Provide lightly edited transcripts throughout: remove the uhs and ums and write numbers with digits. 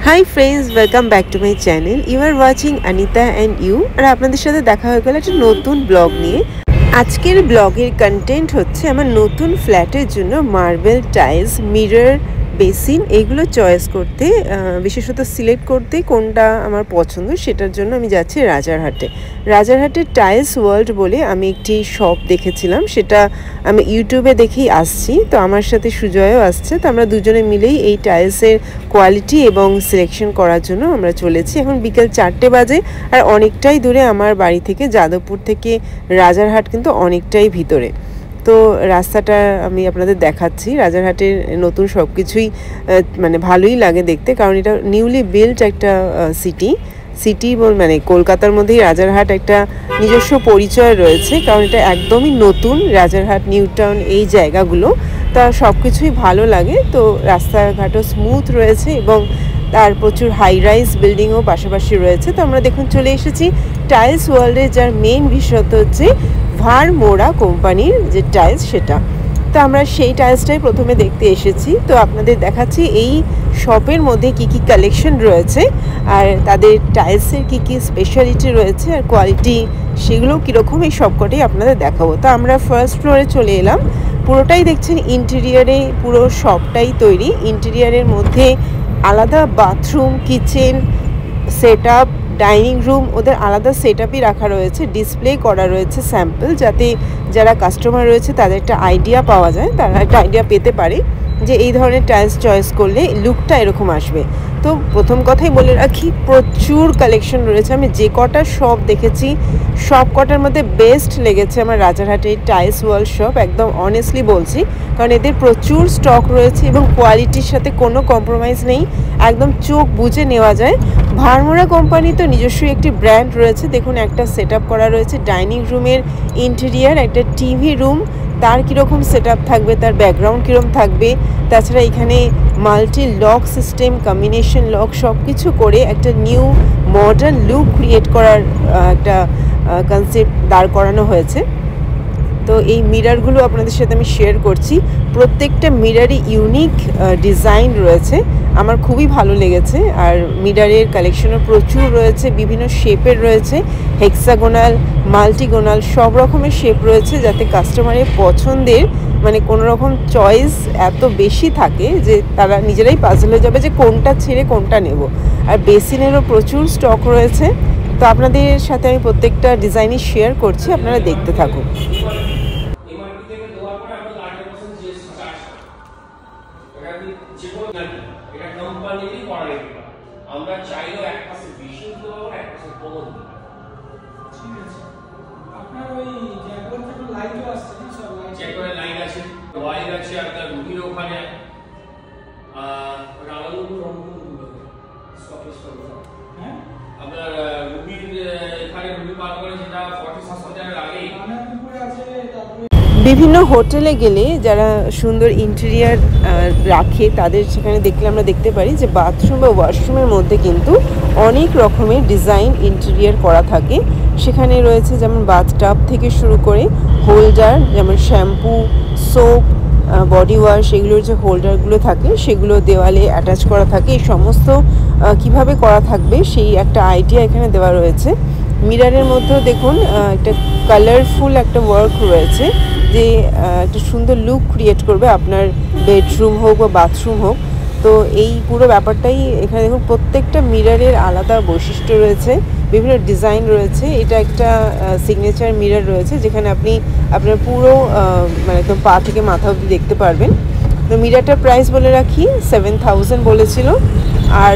Hi friends, welcome back to my channel. You are watching Anita and you আর আপনাদের সাথে দেখা হয়ে গেল একটা নতুন ব্লগ নিয়ে। আজকের ব্লগের কন্টেন্ট হচ্ছে আমার নতুন ফ্ল্যাটের জন্য মার্বেল টাইলস, মিরর, বেসিন এইগুলো চয়েস করতে, বিশেষত সিলেক্ট করতে কোনটা আমার পছন্দ সেটার জন্য আমি যাচ্ছি রাজারহাটের টাইলস ওয়ার্ল্ড বলে আমি একটি শপ দেখেছিলাম, সেটা আমি ইউটিউবে দেখেই আসছি। তো আমার সাথে সুজয়ও আসছে, তো আমরা দুজনে মিলেই এই টাইলসের কোয়ালিটি এবং সিলেকশন করার জন্য আমরা চলেছি। এখন বিকেল 4টে বাজে আর অনেকটাই দূরে আমার বাড়ি থেকে, যাদবপুর থেকে রাজারহাট কিন্তু অনেকটাই ভিতরে। তো রাস্তাটা আমি আপনাদের দেখাচ্ছি। রাজারহাটের নতুন সব কিছুই মানে ভালোই লাগে দেখতে, কারণ এটা নিউলি বিল্ট একটা সিটি মানে কলকাতার মধ্যেই রাজারহাট একটা নিজস্ব পরিচয় রয়েছে, কারণ এটা একদমই নতুন। রাজারহাট, নিউ টাউন এই জায়গাগুলো তা সব কিছুই ভালো লাগে। তো রাস্তাঘাটও স্মুথ রয়েছে এবং তার প্রচুর হাই রাইজ বিল্ডিংও পাশাপাশি রয়েছে। তো আমরা দেখুন চলে এসেছি টাইলস ওয়ার্ল্ডের, যার মেইন বিশেষত্ব হচ্ছে ভারমোরা কোম্পানির যে টাইলস সেটা। তো আমরা সেই টাইলসটাই প্রথমে দেখতে এসেছি। তো আপনাদের দেখাচ্ছি এই শপের মধ্যে কি কি কালেকশন রয়েছে আর তাদের টাইলসের কি কি স্পেশালিটি রয়েছে আর কোয়ালিটি সেগুলো কীরকম, এই সবকটাই আপনাদের দেখাবো। তো আমরা ফার্স্ট ফ্লোরে চলে এলাম। পুরোটাই দেখছেন ইন্টেরিয়ারে, পুরো শপটাই তৈরি। ইন্টেরিয়ারের মধ্যে আলাদা bathroom, kitchen set up, dining room ওদের আলাদা সেট আপই রাখা রয়েছে, ডিসপ্লে করা রয়েছে স্যাম্পল, যাতে যারা কাস্টমার রয়েছে তাদের একটা আইডিয়া পাওয়া যায়, তারা একটা আইডিয়া পেতে পারে যে এই ধরনের টাইলস চয়েস করলে লুকটা এরকম আসবে। তো প্রথম কথাই বলে রাখি, প্রচুর কালেকশন রয়েছে। আমি যে কটা শপ দেখেছি সব কটার মধ্যে বেস্ট লেগেছে আমার রাজারহাটের টাইলস ওয়ার্ল্ড শপ, একদম অনেস্টলি বলছি, কারণ এদের প্রচুর স্টক রয়েছে এবং কোয়ালিটির সাথে কোনো কম্প্রোমাইজ নেই, একদম চোখ বুঝে নেওয়া যায়। ভারমোরা কোম্পানি তো নিজস্বই একটি ব্র্যান্ড রয়েছে। দেখুন একটা সেট আপ করা রয়েছে ডাইনিং রুমের ইন্টেরিয়ার, একটা টিভি রুম, তার কীরকম সেট আপ থাকবে, তার ব্যাকগ্রাউন্ড কীরকম থাকবে। তাছাড়া এখানে multi lock system, combination lock, সব কিছু করে একটা নিউ মডার্ন লুক ক্রিয়েট করার একটা কনসেপ্ট দাঁড় করানো হয়েছে। তো এই মিররগুলো আপনাদের সাথে আমি শেয়ার করছি। প্রত্যেকটা মিররই ইউনিক ডিজাইন রয়েছে, আমার খুবই ভালো লেগেছে। আর মিররের কালেকশনও প্রচুর রয়েছে, বিভিন্ন শেপের রয়েছে, হেক্সাগোনাল, মাল্টিগোনাল, সব রকমের শেপ রয়েছে, যাতে কাস্টমারের পছন্দের মানে কোনো রকম চয়েস এত বেশি থাকে যে তারা নিজেরাই পাজল হয়ে যাবে যে কোনটা ছেড়ে কোনটা নেব। আর বেসিনেরও প্রচুর স্টক রয়েছে। তো আপনাদের সাথে আমি প্রত্যেকটা ডিজাইনই শেয়ার করছি, আপনারা দেখতে থাকুন। আমরা চাইলেও এক পাশে বেশি দিতে পারবো, এক পাশে কম দিতে পারবো। ঠিক আছে, আপনার ওই জ্যাকবন থেকে লাইটও আসছে না, সব লাইট জ্যাকবনের লাইট আছে, ওয়াইড আছে, আর তার রুটির ওখানে আলাদা রংগুলো স্টপেজ করবো। হ্যাঁ, আপনার রুটির এখানে রুটি পার করে যেটা 47,000 টাকার আগে মানে উপরে আছে। তারপরে বিভিন্ন হোটেলে গেলে যারা সুন্দর ইন্টেরিয়ার রাখে তাদের সেখানে দেখলে আমরা দেখতে পারি যে বাথরুম বা ওয়াশরুমের মধ্যে কিন্তু অনেক রকমের ডিজাইন ইন্টেরিয়ার করা থাকে। সেখানে রয়েছে যেমন বাথটাব থেকে শুরু করে হোল্ডার, যেমন শ্যাম্পু, সোপ, বডি ওয়াশ, এগুলোর যে হোল্ডারগুলো থাকে সেগুলো দেওয়ালে অ্যাটাচ করা থাকে। এই সমস্ত কিভাবে করা থাকবে সেই একটা আইডিয়া এখানে দেওয়া রয়েছে। মিররের মধ্যেও দেখুন একটা কালারফুল একটা ওয়ার্ক রয়েছে, যে একটা সুন্দর লুক ক্রিয়েট করবে আপনার বেডরুম হোক বা বাথরুম হোক। তো এই পুরো ব্যাপারটাই এখানে দেখুন, প্রত্যেকটা মিররের আলাদা বৈশিষ্ট্য রয়েছে, বিভিন্ন ডিজাইন রয়েছে। এটা একটা সিগনেচার মিরর রয়েছে, যেখানে আপনি আপনার পুরো মানে একদম পা থেকে মাথা অবধি দেখতে পারবেন। তো মিররটার প্রাইস বলে রাখি 7,000 বলেছিল। আর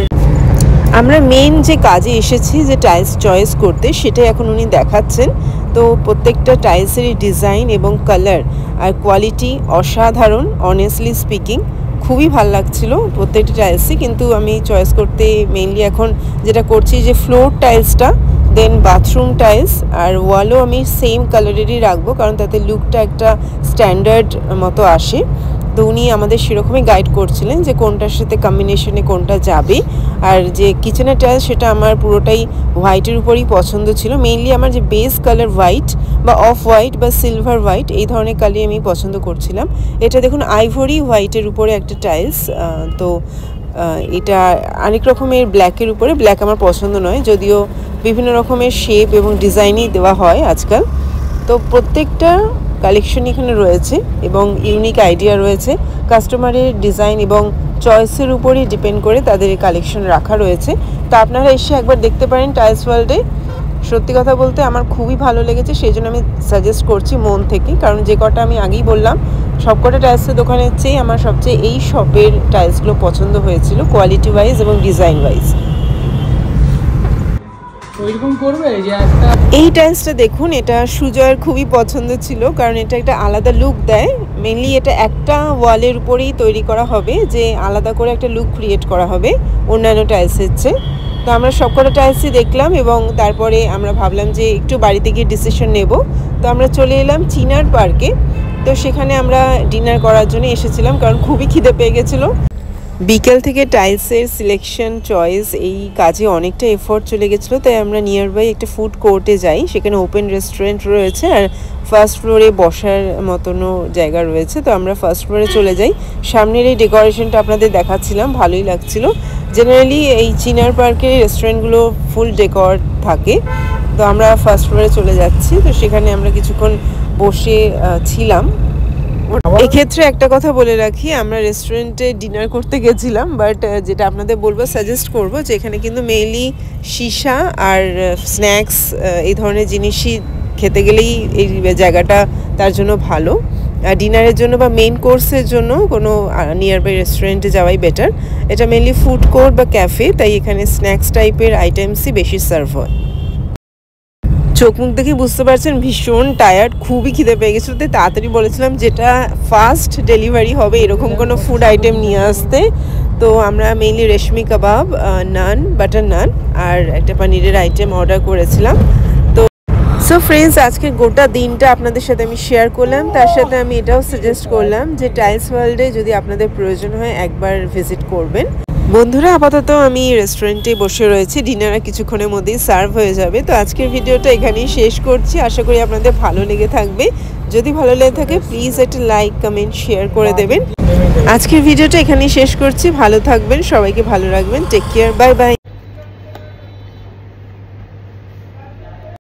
আমরা মেন যে কাজে এসেছি যে টাইলস চয়েস করতে, সেটাই এখন উনি দেখাচ্ছেন। তো প্রত্যেকটা টাইলসেরই ডিজাইন এবং কালার আর কোয়ালিটি অসাধারণ, অনেস্টলি স্পিকিং খুবই ভালো লাগছিল প্রত্যেকটা টাইলসই। কিন্তু আমি চয়েস করতে মেইনলি এখন যেটা করছি যে ফ্লোর টাইলসটা, দেন বাথরুম টাইলস, আর ওয়ালও আমি সেম কালারেরই রাখবো, কারণ তাতে লুকটা একটা স্ট্যান্ডার্ড মতো আসে। তো উনি আমাদের সেরকমই গাইড করছিলেন যে কোনটার সাথে কম্বিনেশনে কোনটা যাবে। আর যে কিচেনের টাইলস সেটা আমার পুরোটাই হোয়াইটের উপরই পছন্দ ছিল। মেইনলি আমার যে বেস কালার হোয়াইট বা অফ হোয়াইট বা সিলভার হোয়াইট এই ধরনের কালারই আমি পছন্দ করছিলাম। এটা দেখুন আইভরি হোয়াইটের উপরে একটা টাইলস। তো এটা অনেক রকমের ব্ল্যাকের উপরে, ব্ল্যাক আমার পছন্দ নয়, যদিও বিভিন্ন রকমের শেপ এবং ডিজাইনই দেওয়া হয় আজকাল। তো প্রত্যেকটা কালেকশন এখানে রয়েছে এবং ইউনিক আইডিয়া রয়েছে। কাস্টমারের ডিজাইন এবং চয়েসের উপরই ডিপেন্ড করে তাদের এই কালেকশন রাখা রয়েছে। তো আপনারা এসে একবার দেখতে পারেন টাইলস ওয়ার্ল্ডে। সত্যি কথা বলতে আমার খুবই ভালো লেগেছে, সেই জন্য আমি সাজেস্ট করছি মন থেকে। কারণ যে কটা আমি আগেই বললাম, সবকটা টাইলসের দোকানের চেয়ে আমার সবচেয়ে এই শপের টাইলসগুলো পছন্দ হয়েছিল, কোয়ালিটি ওয়াইজ এবং ডিজাইন ওয়াইজ। এই টাইলসটা দেখুন, এটা সুজয়ের খুবই পছন্দ ছিল, কারণ এটা একটা আলাদা লুক দেয়। মেনলি এটা একটা ওয়ালের উপরেই তৈরি করা হবে, যে আলাদা করে একটা লুক ক্রিয়েট করা হবে অন্যান্য টাইলসের চেয়ে। তো আমরা সবকটা টাইলসই দেখলাম এবং তারপরে আমরা ভাবলাম যে একটু বাড়িতে গিয়ে ডিসিশন নেব। তো আমরা চলে এলাম চিনার পার্কে। তো সেখানে আমরা ডিনার করার জন্য এসেছিলাম, কারণ খুবই খিদে পেয়ে গেছিলো। বিকেল থেকে টাইলসের সিলেকশন, চয়েস, এই কাজে অনেকটা এফোর্ট চলে গেছিলো। তাই আমরা নিয়ার বাই একটা ফুড কোর্টে যাই, সেখানে ওপেন রেস্টুরেন্ট রয়েছে আর ফার্স্ট ফ্লোরে বসার মতনও জায়গা রয়েছে। তো আমরা ফার্স্ট ফ্লোরে চলে যাই। সামনের এই ডেকোরেশনটা আপনাদের দেখাচ্ছিলাম, ভালোই লাগছিলো। জেনারেলি এই চিনার পার্কের রেস্টুরেন্টগুলো ফুল ডেকোর থাকে। তো আমরা ফার্স্ট ফ্লোরে চলে যাচ্ছি। তো সেখানে আমরা কিছুক্ষণ বসে ছিলাম। এক্ষেত্রে একটা কথা বলে রাখি, আমরা রেস্টুরেন্টে ডিনার করতে গেছিলাম, বাট যেটা আপনাদের বলবো, সাজেস্ট করবো যে এখানে কিন্তু মেইনলি সীসা আর স্ন্যাক্স এই ধরনের জিনিসই খেতে গেলেই এই জায়গাটা তার জন্য ভালো। ডিনারের জন্য বা মেইন কোর্সের জন্য কোনো নিয়ার বাই রেস্টুরেন্টে যাওয়াই বেটার। এটা মেইনলি ফুড কোর্ট বা ক্যাফে, তাই এখানে স্ন্যাক্স টাইপের আইটেমসই বেশি সার্ভ হয়। চোখ মুখ দেখে বুঝতে পারছেন ভীষণ টায়ার্ড, খুবই খিদে পেয়ে গেছিলো। তাই তাড়াতাড়ি বলেছিলাম যেটা ফাস্ট ডেলিভারি হবে এরকম কোনো ফুড আইটেম নিয়ে আসতে। তো আমরা মেইনলি রেশমি কাবাব, নান, বাটার নান আর একটা পনিরের আইটেম অর্ডার করেছিলাম। তো সো ফ্রেন্ডস, আজকের গোটা দিনটা আপনাদের সাথে আমি শেয়ার করলাম। তার সাথে আমি এটাও সাজেস্ট করলাম যে টাইলস ওয়ার্ল্ডে যদি আপনাদের প্রয়োজন হয় একবার ভিজিট করবেন। বন্ধুরা, আপাতত আমি রেস্টুরেন্টে বসে রয়েছি, ডিনার কিছুক্ষণের মধ্যেই সার্ভ হয়ে যাবে। তো আজকের ভিডিওটা এখানেই শেষ করছি। আশা করি আপনাদের ভালো লেগে থাকবে। যদি ভালো লেগে থাকে প্লিজ একটা লাইক, কমেন্ট, শেয়ার করে দেবেন। আজকের ভিডিওটা এখানেই শেষ করছি। ভালো থাকবেন, সবাইকে ভালো রাখবেন। Take care, bye by.